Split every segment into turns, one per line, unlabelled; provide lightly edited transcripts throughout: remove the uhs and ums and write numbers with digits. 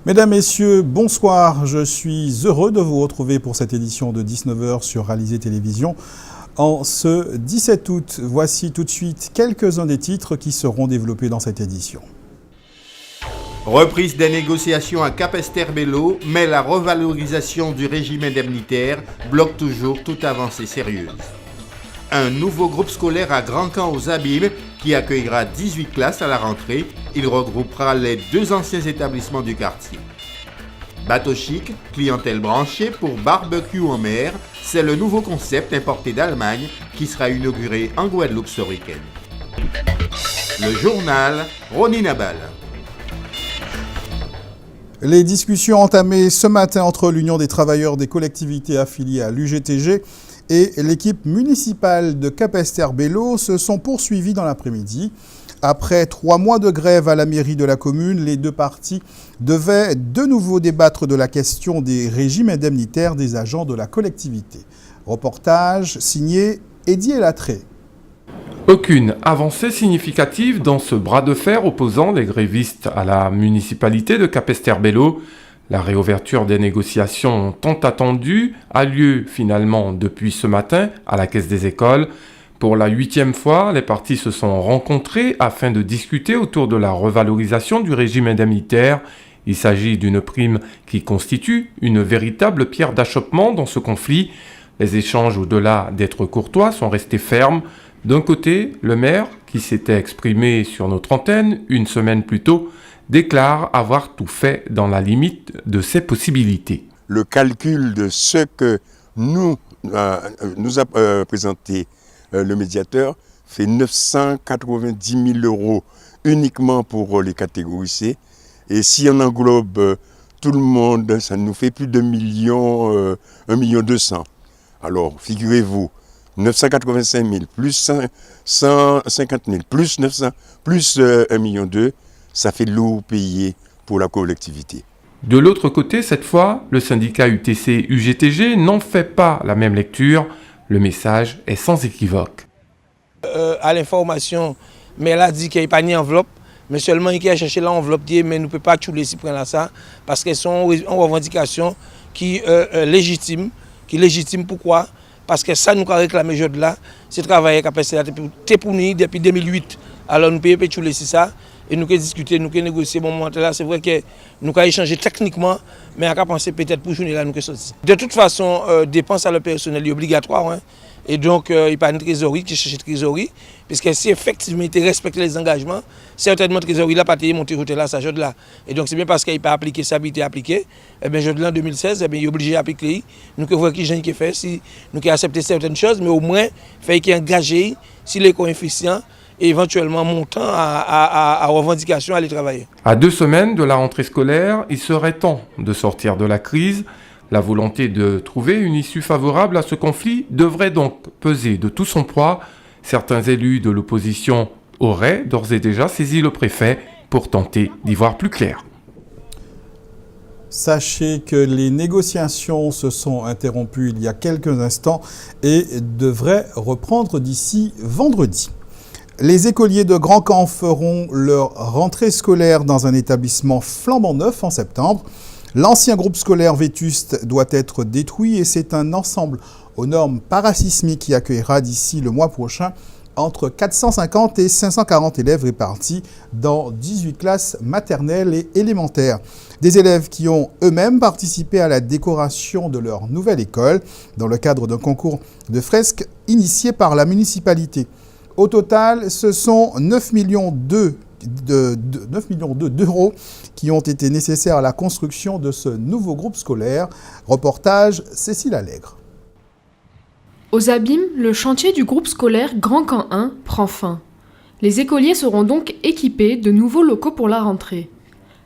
Mesdames, Messieurs, bonsoir. Je suis heureux de vous retrouver pour cette édition de 19h sur Alizé Télévision. En ce 17 août, voici tout de suite quelques-uns des titres qui seront développés dans cette édition.
Reprise des négociations à Capesterre-Belle-Eau, mais la revalorisation du régime indemnitaire bloque toujours toute avancée sérieuse. Un nouveau groupe scolaire à Grand-Camp aux Abîmes qui accueillera 18 classes à la rentrée. Il regroupera les 2 anciens établissements du quartier. Bateau chic, clientèle branchée pour barbecue en mer, c'est le nouveau concept importé d'Allemagne qui sera inauguré en Guadeloupe ce week-end. Le journal, Ronnie Nabal.
Les discussions entamées ce matin entre l'Union des travailleurs des collectivités affiliées à l'UGTG et l'équipe municipale de Capesterre-Belle-Eau se sont poursuivies dans l'après-midi. Après 3 mois de grève à la mairie de la commune, les 2 parties devaient de nouveau débattre de la question des régimes indemnitaires des agents de la collectivité. Reportage signé Eddy Elatré.
Aucune avancée significative dans ce bras de fer opposant les grévistes à la municipalité de Capesterre-Belle-Eau. La réouverture des négociations tant attendue a lieu finalement depuis ce matin à la Caisse des écoles. Pour la 8e fois, les parties se sont rencontrées afin de discuter autour de la revalorisation du régime indemnitaire. Il s'agit d'une prime qui constitue une véritable pierre d'achoppement dans ce conflit. Les échanges, au-delà d'être courtois, sont restés fermes. D'un côté, le maire, qui s'était exprimé sur notre antenne une semaine plus tôt, déclare avoir tout fait dans la limite de ses possibilités.
Le calcul de ce que nous a présenté le médiateur fait 990 000 € uniquement pour les catégories C. Et si on englobe tout le monde, ça nous fait plus de 1 200 000. Alors, figurez-vous, 985 000 plus 150 000 plus 900 plus 1,2 million, ça fait lourd payé pour la collectivité.
De l'autre côté, cette fois, le syndicat UTC-UGTG n'en fait pas la même lecture. Le message est sans équivoque.
À l'information, mais elle a dit qu'il n'y a pas ni enveloppe, mais seulement il a cherché l'enveloppe, mais nous ne pouvons pas tous les prendre ça, parce qu'elles sont en revendication qui légitime. Pourquoi? Parce que ça nous a réclamé aujourd'hui là, c'est travailler qu'à passer pour nous depuis 2008. Alors nous payons tous les ça. Et nous avons discuté, nous avons négocié bon moment là. C'est vrai que nous avons échangé techniquement, mais on a pensé peut-être pour journée là, nous avons sorti. De toute façon, dépenses à le personnel est obligatoire. Hein. Et donc, il n'y a pas une trésorerie qui cherche une trésorerie. Puisque si effectivement il respecte les engagements, certainement la trésorerie n'a pas été montée là, ça joue là. Et donc, c'est bien parce qu'il n'a pas appliqué ça, il a appliqué. Et bien, là en 2016, il est obligé d'appliquer. Nous avons vu qui a fait, si nous avons accepté certaines choses, mais au moins, il faut qu'il est engagé, s'il est coefficient, et éventuellement montant à revendication à aller travailler.
À 2 semaines de la rentrée scolaire, il serait temps de sortir de la crise. La volonté de trouver une issue favorable à ce conflit devrait donc peser de tout son poids. Certains élus de l'opposition auraient d'ores et déjà saisi le préfet pour tenter d'y voir plus clair.
Sachez que les négociations se sont interrompues il y a quelques instants et devraient reprendre d'ici vendredi. Les écoliers de Grand-Camp feront leur rentrée scolaire dans un établissement flambant neuf en septembre. L'ancien groupe scolaire vétuste doit être détruit et c'est un ensemble aux normes parasismiques qui accueillera d'ici le mois prochain entre 450 et 540 élèves répartis dans 18 classes maternelles et élémentaires. Des élèves qui ont eux-mêmes participé à la décoration de leur nouvelle école dans le cadre d'un concours de fresques initié par la municipalité. Au total, ce sont 9,2 millions d'euros qui ont été nécessaires à la construction de ce nouveau groupe scolaire. Reportage Cécile Allègre.
Aux Abîmes, le chantier du groupe scolaire Grand Camp 1 prend fin. Les écoliers seront donc équipés de nouveaux locaux pour la rentrée.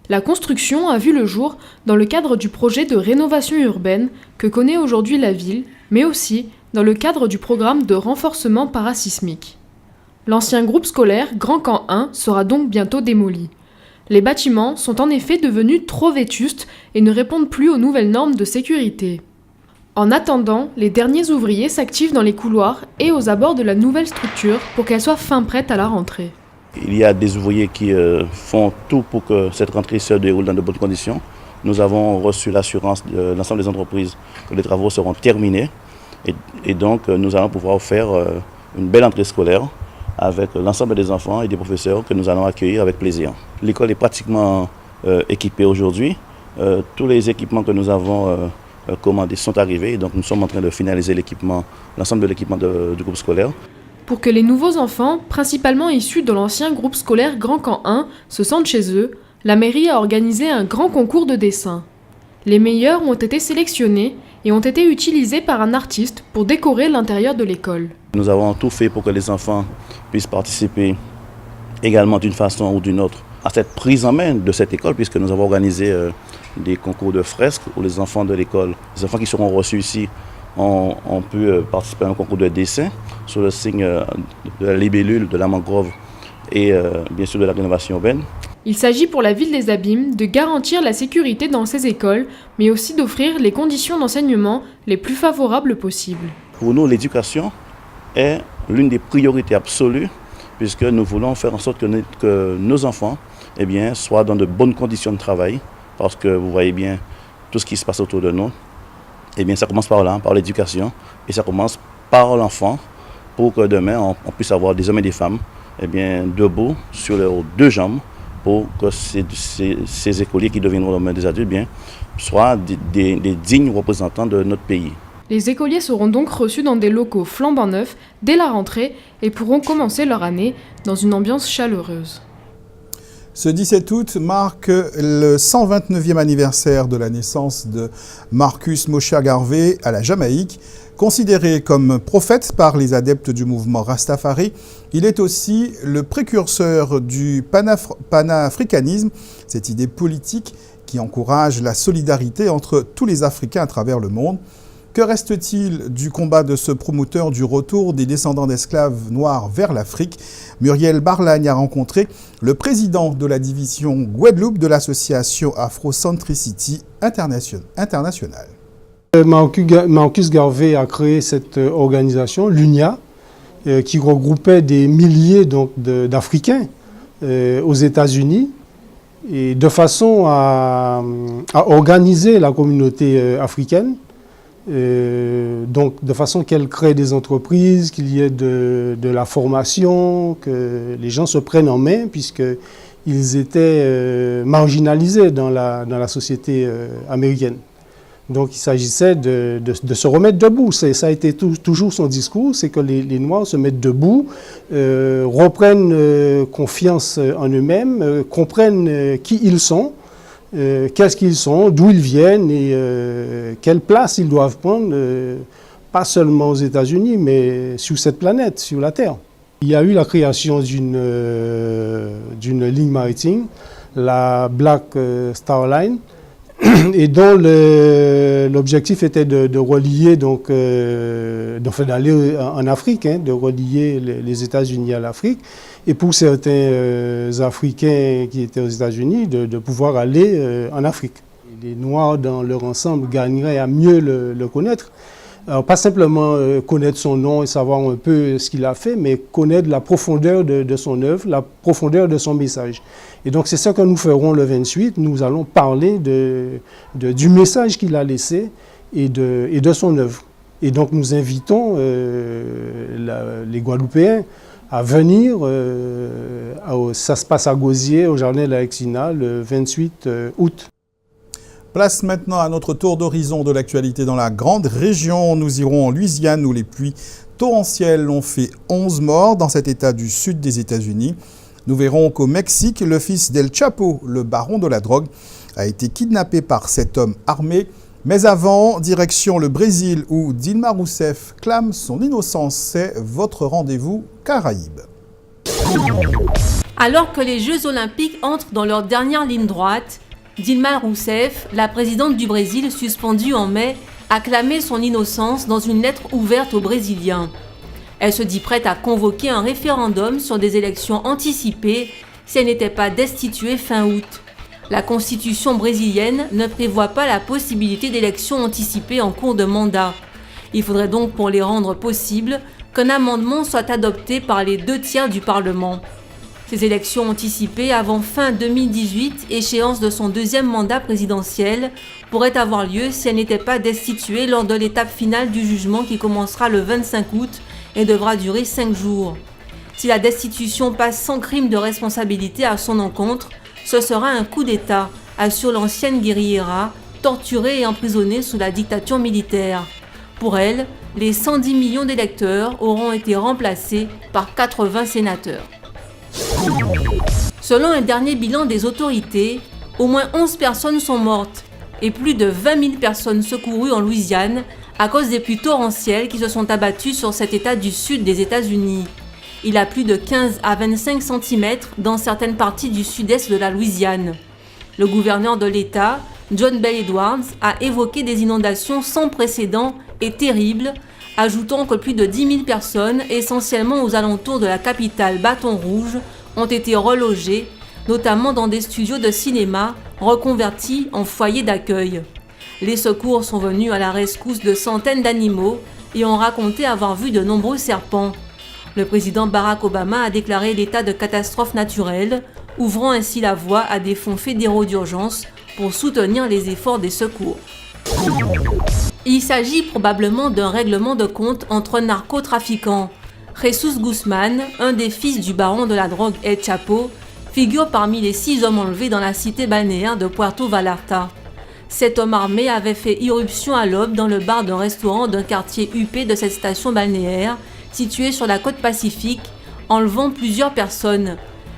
La construction a vu le jour dans le cadre du projet de rénovation urbaine que connaît aujourd'hui la ville, mais aussi dans le cadre du programme de renforcement parasismique. L'ancien groupe scolaire Grand Camp 1 sera donc bientôt démoli. Les bâtiments sont en effet devenus trop vétustes et ne répondent plus aux nouvelles normes de sécurité. En attendant, les derniers ouvriers s'activent dans les couloirs et aux abords de la nouvelle structure pour qu'elle soit fin prête à la rentrée.
Il y a des ouvriers qui font tout pour que cette rentrée se déroule dans de bonnes conditions. nous avons reçu l'assurance de l'ensemble des entreprises que les travaux seront terminés et donc nous allons pouvoir faire une belle entrée scolaire avec l'ensemble des enfants et des professeurs que nous allons accueillir avec plaisir. L'école est pratiquement équipée aujourd'hui. Tous les équipements que nous avons commandés sont arrivés, donc nous sommes en train de finaliser l'ensemble de l'équipement du groupe scolaire.
Pour que les nouveaux enfants, principalement issus de l'ancien groupe scolaire Grand Camp 1, se sentent chez eux, la mairie a organisé un grand concours de dessin. Les meilleurs ont été sélectionnés et ont été utilisés par un artiste pour décorer l'intérieur de l'école.
Nous avons tout fait pour que les enfants puissent participer également d'une façon ou d'une autre à cette prise en main de cette école, puisque nous avons organisé des concours de fresques où les enfants de l'école, les enfants qui seront reçus ici, ont pu participer à un concours de dessin sur le signe de la libellule, de la mangrove et bien sûr de la rénovation urbaine.
Il s'agit pour la ville des Abîmes de garantir la sécurité dans ces écoles, mais aussi d'offrir les conditions d'enseignement les plus favorables possibles.
Pour nous, l'éducation est l'une des priorités absolues, puisque nous voulons faire en sorte que nos enfants soient dans de bonnes conditions de travail, parce que vous voyez bien tout ce qui se passe autour de nous. Ça commence par là, par l'éducation, et ça commence par l'enfant, pour que demain on puisse avoir des hommes et des femmes debout sur leurs deux jambes, pour que ces écoliers qui deviendront demain des adultes soient des dignes représentants de notre pays.
Les écoliers seront donc reçus dans des locaux flambant neufs dès la rentrée et pourront commencer leur année dans une ambiance chaleureuse.
Ce 17 août marque le 129e anniversaire de la naissance de Marcus Moshe Garvey à la Jamaïque. Considéré comme prophète par les adeptes du mouvement Rastafari, il est aussi le précurseur du panafricanisme, cette idée politique qui encourage la solidarité entre tous les Africains à travers le monde. Que reste-t-il du combat de ce promoteur du retour des descendants d'esclaves noirs vers l'Afrique? Muriel Barlagne a rencontré le président de la division Guadeloupe de l'association Afrocentricity International.
Marcus Garvey a créé cette organisation, l'UNIA, qui regroupait des milliers d'Africains aux États-Unis, et de façon à organiser la communauté africaine, donc de façon qu'elle crée des entreprises, qu'il y ait de la formation, que les gens se prennent en main, puisqu'ils étaient marginalisés dans la société américaine. Donc il s'agissait de se remettre debout. Ça a été toujours son discours, c'est que les Noirs se mettent debout, reprennent confiance en eux-mêmes, comprennent qui ils sont, qu'est-ce qu'ils sont, d'où ils viennent et quelle place ils doivent prendre, pas seulement aux États-Unis, mais sur cette planète, sur la Terre. Il y a eu la création d'une ligne maritime, la Black Star Line, et dont l'objectif était de relier, d'aller en Afrique, de relier les États-Unis à l'Afrique, et pour certains Africains qui étaient aux États-Unis, de pouvoir aller en Afrique. Les Noirs, dans leur ensemble, gagneraient à mieux le connaître. Alors, pas simplement connaître son nom et savoir un peu ce qu'il a fait, mais connaître la profondeur de son œuvre, la profondeur de son message. Et donc c'est ça que nous ferons le 28. Nous allons parler du message qu'il a laissé et de son œuvre. Et donc nous invitons les Guadeloupéens à venir. Ça se passe à Gosier, au Jardin de la Exina, le 28 août.
Place maintenant à notre tour d'horizon de l'actualité dans la grande région. Nous irons en Louisiane où les pluies torrentielles ont fait 11 morts dans cet état du sud des États-Unis. Nous verrons qu'au Mexique, le fils d'El Chapo, le baron de la drogue, a été kidnappé par cet homme armé. Mais avant, direction le Brésil où Dilma Rousseff clame son innocence. C'est votre rendez-vous Caraïbes.
Alors que les Jeux Olympiques entrent dans leur dernière ligne droite, Dilma Rousseff, la présidente du Brésil suspendue en mai, a clamé son innocence dans une lettre ouverte aux Brésiliens. Elle se dit prête à convoquer un référendum sur des élections anticipées si elle n'était pas destituée fin août. La constitution brésilienne ne prévoit pas la possibilité d'élections anticipées en cours de mandat. Il faudrait donc, pour les rendre possibles, qu'un amendement soit adopté par les 2/3 du Parlement. Ces élections anticipées avant fin 2018, échéance de son deuxième mandat présidentiel, pourraient avoir lieu si elle n'était pas destituée lors de l'étape finale du jugement qui commencera le 25 août et devra durer 5 jours. Si la destitution passe sans crime de responsabilité à son encontre, ce sera un coup d'État, assure l'ancienne guérillera, torturée et emprisonnée sous la dictature militaire. Pour elle, les 110 millions d'électeurs auront été remplacés par 80 sénateurs. Selon un dernier bilan des autorités, au moins 11 personnes sont mortes et plus de 20 000 personnes secourues en Louisiane à cause des pluies torrentielles qui se sont abattues sur cet État du sud des États-Unis. Il a plu de 15 à 25 cm dans certaines parties du sud-est de la Louisiane. Le gouverneur de l'État, John Bel Edwards, a évoqué des inondations sans précédent et terribles, ajoutant que plus de 10 000 personnes, essentiellement aux alentours de la capitale Baton Rouge, ont été relogées, notamment dans des studios de cinéma reconvertis en foyers d'accueil. Les secours sont venus à la rescousse de centaines d'animaux et ont raconté avoir vu de nombreux serpents. Le président Barack Obama a déclaré l'état de catastrophe naturelle, ouvrant ainsi la voie à des fonds fédéraux d'urgence pour soutenir les efforts des secours. Il s'agit probablement d'un règlement de compte entre narcotrafiquants. Jesus Guzman, un des fils du baron de la drogue El Chapo, figure parmi les 6 hommes enlevés dans la cité balnéaire de Puerto Vallarta. Cet homme armé avait fait irruption à l'aube dans le bar d'un restaurant d'un quartier huppé de cette station balnéaire, située sur la côte Pacifique, enlevant plusieurs personnes.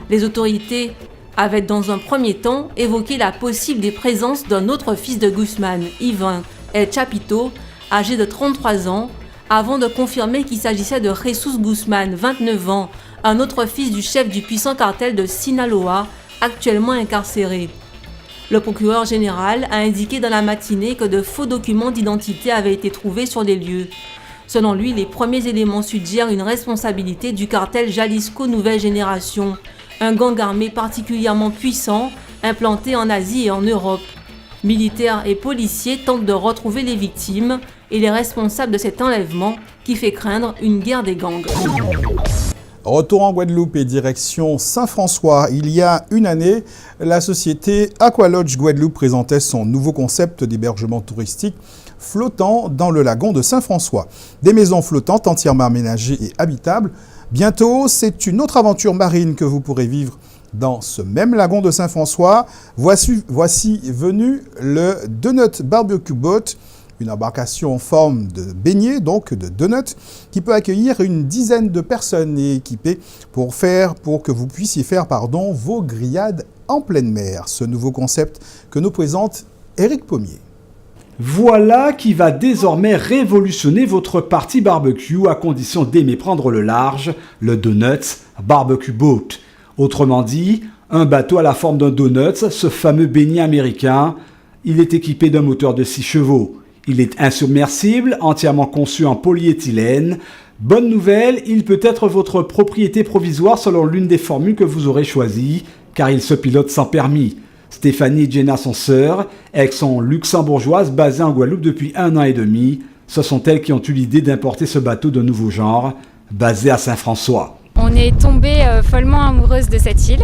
Les autorités avaient dans un premier temps évoqué la possible présence d'un autre fils de Guzman, Ivan El Chapito, âgé de 33 ans, avant de confirmer qu'il s'agissait de Jesus Guzman, 29 ans, un autre fils du chef du puissant cartel de Sinaloa, actuellement incarcéré. Le procureur général a indiqué dans la matinée que de faux documents d'identité avaient été trouvés sur les lieux. Selon lui, les premiers éléments suggèrent une responsabilité du cartel Jalisco Nouvelle Génération, un gang armé particulièrement puissant, implanté en Asie et en Europe. Militaires et policiers tentent de retrouver les victimes et les responsables de cet enlèvement qui fait craindre une guerre des gangs.
Retour en Guadeloupe et direction Saint-François. Il y a une année, la société Aqualodge Guadeloupe présentait son nouveau concept d'hébergement touristique flottant dans le lagon de Saint-François. Des maisons flottantes entièrement aménagées et habitables. Bientôt, c'est une autre aventure marine que vous pourrez vivre dans ce même lagon de Saint-François. Voici venu le Donut Barbecue Boat, une embarcation en forme de beignet, donc de donut, qui peut accueillir une dizaine de personnes et équipée pour que vous puissiez faire vos grillades en pleine mer. Ce nouveau concept que nous présente Éric Pommier.
Voilà qui va désormais révolutionner votre partie barbecue à condition d'aimer prendre le large, le Donut Barbecue Boat. Autrement dit, un bateau à la forme d'un donut, ce fameux beignet américain, il est équipé d'un moteur de 6 chevaux. Il est insubmersible, entièrement conçu en polyéthylène. Bonne nouvelle, il peut être votre propriété provisoire selon l'une des formules que vous aurez choisies, car il se pilote sans permis. Stéphanie et Jenna sont sœurs, elles sont luxembourgeoises basées en Guadeloupe depuis 1 an et demi. Ce sont elles qui ont eu l'idée d'importer ce bateau de nouveau genre, basé à Saint-François.
On est tombé follement amoureuse de cette île,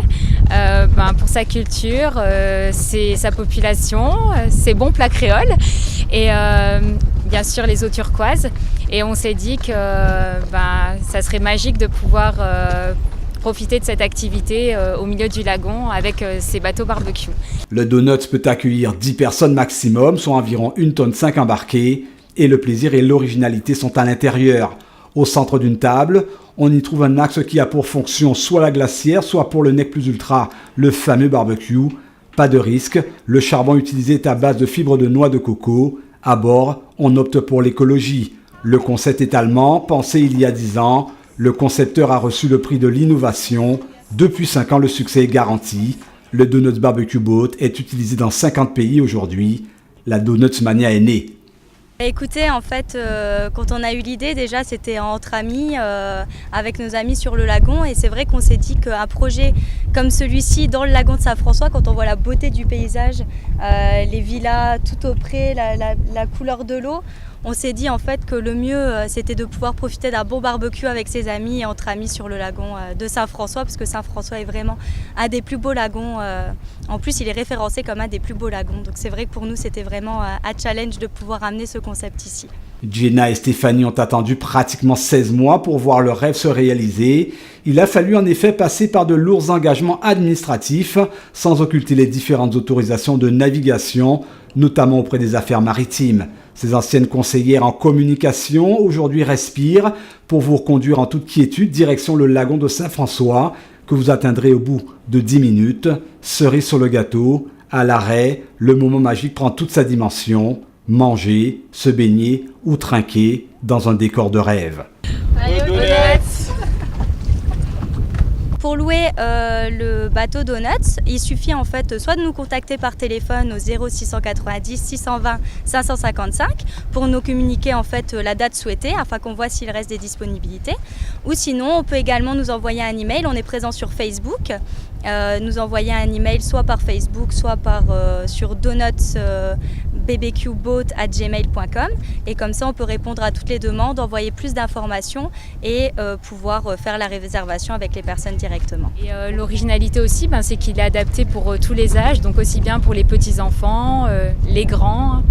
pour sa culture, sa population, ses bons plats créoles et bien sûr les eaux turquoises. Et on s'est dit que ça serait magique de pouvoir profiter de cette activité au milieu du lagon avec ces bateaux barbecue.
Le donut peut accueillir 10 personnes maximum, soit environ 1,5 tonne embarquées, et le plaisir et l'originalité sont à l'intérieur. Au centre d'une table, on y trouve un axe qui a pour fonction soit la glacière, soit pour le nec plus ultra, le fameux barbecue. Pas de risque, le charbon utilisé est à base de fibres de noix de coco. À bord, on opte pour l'écologie. Le concept est allemand, pensé il y a 10 ans. Le concepteur a reçu le prix de l'innovation. Depuis 5 ans, le succès est garanti. Le Donut Barbecue Boat est utilisé dans 50 pays aujourd'hui. La Donut Mania est née.
Écoutez, en fait, quand on a eu l'idée, déjà, c'était entre amis, avec nos amis sur le lagon. Et c'est vrai qu'on s'est dit qu'un projet comme celui-ci, dans le lagon de Saint-François, quand on voit la beauté du paysage, les villas tout auprès, la couleur de l'eau, on s'est dit en fait que le mieux c'était de pouvoir profiter d'un bon barbecue avec ses amis et entre amis sur le lagon de Saint-François, parce que Saint-François est vraiment un des plus beaux lagons. En plus, il est référencé comme un des plus beaux lagons. Donc c'est vrai que pour nous, c'était vraiment un challenge de pouvoir amener ce concept ici.
Jenna et Stéphanie ont attendu pratiquement 16 mois pour voir leur rêve se réaliser. Il a fallu en effet passer par de lourds engagements administratifs, sans occulter les différentes autorisations de navigation, notamment auprès des affaires maritimes. Ces anciennes conseillères en communication aujourd'hui respirent pour vous reconduire en toute quiétude direction le lagon de Saint-François, que vous atteindrez au bout de 10 minutes. Cerise sur le gâteau, à l'arrêt, le moment magique prend toute sa dimension. Manger, se baigner ou trinquer dans un décor de rêve.
Pour louer le bateau Donuts, il suffit en fait soit de nous contacter par téléphone au 0690 620 555 pour nous communiquer en fait la date souhaitée afin qu'on voit s'il reste des disponibilités. Ou sinon, on peut également nous envoyer un email. On est présent sur Facebook. Nous envoyer un email soit par Facebook, soit sur donutsbbqboat@gmail.com, et comme ça on peut répondre à toutes les demandes, envoyer plus d'informations et pouvoir faire la réservation avec les personnes directement.
Et l'originalité aussi, c'est qu'il est adapté pour tous les âges, donc aussi bien pour les petits-enfants, les grands.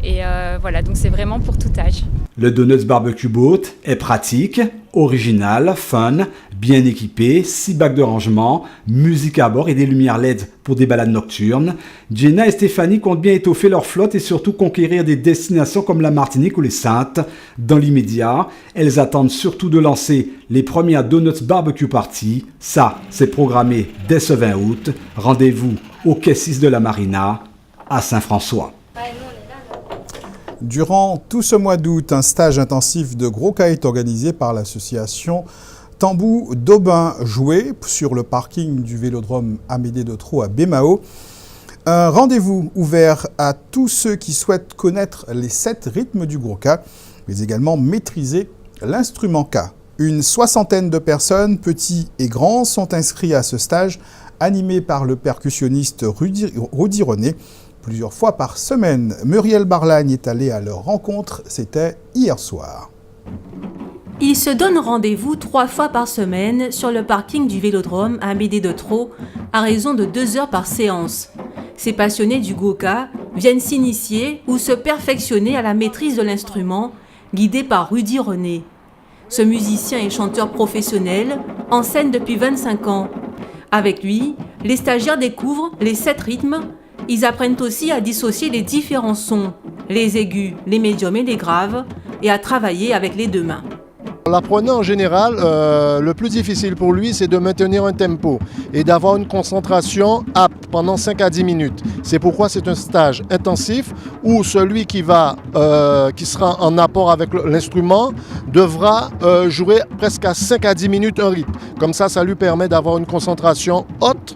Et voilà, donc c'est vraiment pour tout âge.
Le Donuts Barbecue Boat est pratique, original, fun, bien équipé, 6 bacs de rangement, musique à bord et des lumières LED pour des balades nocturnes. Jenna et Stéphanie comptent bien étoffer leur flotte et surtout conquérir des destinations comme la Martinique ou les Saintes. Dans l'immédiat, elles attendent surtout de lancer les premières Donuts Barbecue Party. Ça, c'est programmé dès ce 20 août. Rendez-vous au quai 6 de la Marina à Saint-François.
Durant tout ce mois d'août, un stage intensif de gros cas est organisé par l'association Tambou d'Aubin Joué sur le parking du vélodrome Amédée de Trot à Bémao. Un rendez-vous ouvert à tous ceux qui souhaitent connaître les 7 rythmes du gros cas, mais également maîtriser l'instrument K. Une 60aine de personnes, petits et grands, sont inscrits à ce stage animé par le percussionniste Rudy René. Plusieurs fois par semaine, Muriel Barlagne est allée à leur rencontre, c'était hier soir.
Ils se donnent rendez-vous 3 fois par semaine sur le parking du vélodrome à Amédée de Trot, à raison de 2 heures par séance. Ces passionnés du goka viennent s'initier ou se perfectionner à la maîtrise de l'instrument, guidés par Rudy René. Ce musicien et chanteur professionnel enseigne depuis 25 ans. Avec lui, les stagiaires découvrent les 7 rythmes. Ils apprennent aussi à dissocier les différents sons, les aigus, les médiums et les graves, et à travailler avec les 2 mains.
L'apprenant en général, le plus difficile pour lui, c'est de maintenir un tempo et d'avoir une concentration apte pendant 5 à 10 minutes. C'est pourquoi c'est un stage intensif où celui qui sera en apport avec l'instrument devra jouer presque à 5 à 10 minutes un rythme. Comme ça lui permet d'avoir une concentration haute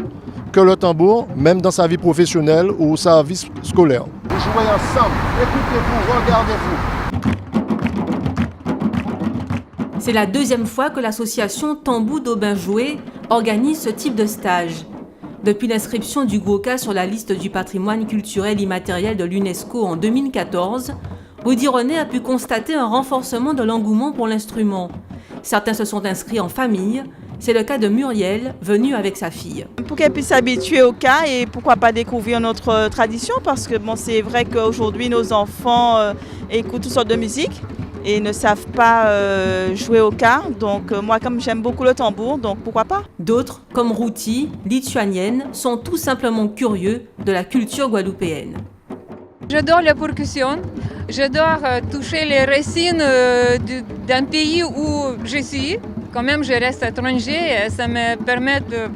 que le tambour, même dans sa vie professionnelle ou sa vie scolaire. Vous jouez ensemble, écoutez-vous, regardez-vous.
C'est la 2e fois que l'association Tambou d'Aubin Joué organise ce type de stage. Depuis l'inscription du goka sur la liste du patrimoine culturel immatériel de l'UNESCO en 2014, Rudy René a pu constater un renforcement de l'engouement pour l'instrument. Certains se sont inscrits en famille. C'est le cas de Muriel, venue avec sa fille.
Pour qu'elle puisse s'habituer au cas et pourquoi pas découvrir notre tradition, parce que c'est vrai qu'aujourd'hui nos enfants écoutent toutes sortes de musique et ne savent pas jouer au cas. Donc moi, comme j'aime beaucoup le tambour, donc pourquoi pas.
D'autres, comme Routi, lituanienne, sont tout simplement curieux de la culture guadeloupéenne.
J'adore la percussion, j'adore toucher les racines d'un pays où je suis. Quand même, je reste étranger, ça me permet de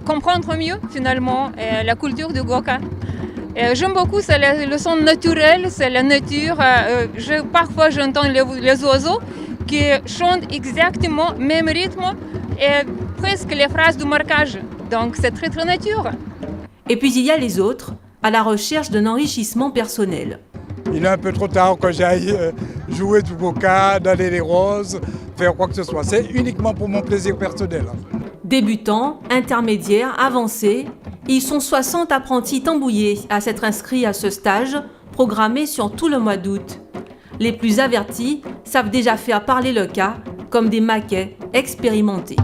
comprendre mieux finalement la culture du goka. J'aime beaucoup, c'est le son naturel, c'est la nature. Parfois, j'entends les oiseaux qui chantent exactement le même rythme et presque les phrases du marquage. Donc, c'est très, très nature.
Et puis, il y a les autres, à la recherche d'un enrichissement personnel.
Il est un peu trop tard que j'aille jouer du goka, d'aller les roses, faire quoi que ce soit. C'est uniquement pour mon plaisir personnel.
Débutants, intermédiaires, avancés, ils sont 60 apprentis tambouillés à s'être inscrits à ce stage, programmé sur tout le mois d'août. les plus avertis savent déjà faire parler le cas comme des maquets expérimentés.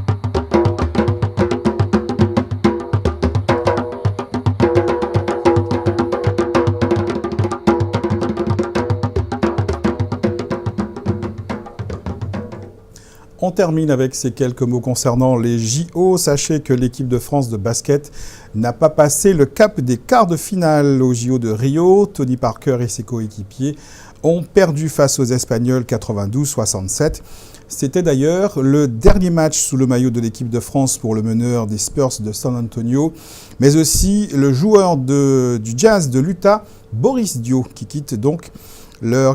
On termine avec ces quelques mots concernant les JO. Sachez que l'équipe de France de basket n'a pas passé le cap des quarts de finale aux JO de Rio. Tony Parker et ses coéquipiers ont perdu face aux Espagnols 92-67. C'était d'ailleurs le dernier match sous le maillot de l'équipe de France pour le meneur des Spurs de San Antonio, mais aussi le joueur du Jazz de l'Utah, Boris Dio,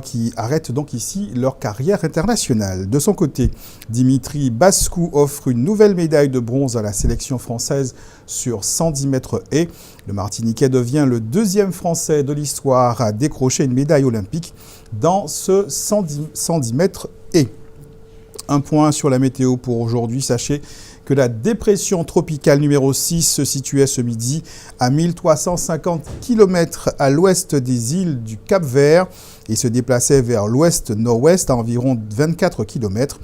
qui arrête donc ici leur carrière internationale. De son côté, Dimitri Bascou offre une nouvelle médaille de bronze à la sélection française sur 110 mètres haies. Le Martiniquais devient le deuxième Français de l'histoire à décrocher une médaille olympique dans ce 110 mètres haies. Un point sur la météo pour aujourd'hui. Sachez que la dépression tropicale numéro 6 se situait ce midi à 1350 km à l'ouest des îles du Cap-Vert et se déplaçait vers l'ouest-nord-ouest à environ 24 km.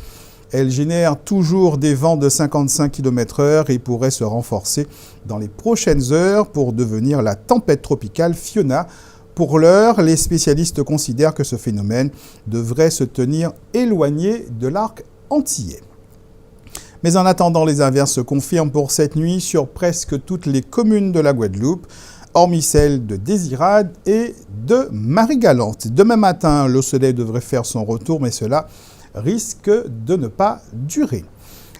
Elle génère toujours des vents de 55 km/h et pourrait se renforcer dans les prochaines heures pour devenir la tempête tropicale Fiona. Pour l'heure, les spécialistes considèrent que ce phénomène devrait se tenir éloigné de l'arc antillais. Mais en attendant, les averses se confirment pour cette nuit sur presque toutes les communes de la Guadeloupe, hormis celles de Désirade et de Marie-Galante. Demain matin, le soleil devrait faire son retour, mais cela risque de ne pas durer.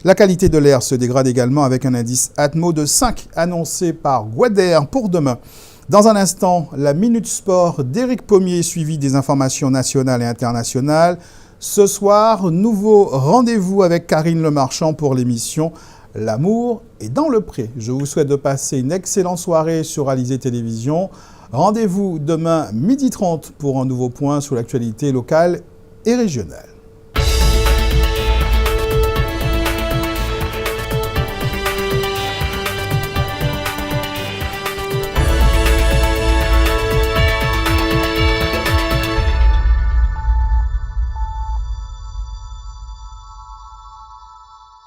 La qualité de l'air se dégrade également avec un indice Atmo de 5 annoncé par Guader pour demain. Dans un instant, la Minute Sport d'Éric Pommier, suivi des informations nationales et internationales. Ce soir, nouveau rendez-vous avec Karine Lemarchand pour l'émission L'amour est dans le pré. Je vous souhaite de passer une excellente soirée sur Alizé Télévision. Rendez-vous demain 12h30 pour un nouveau point sur l'actualité locale et régionale.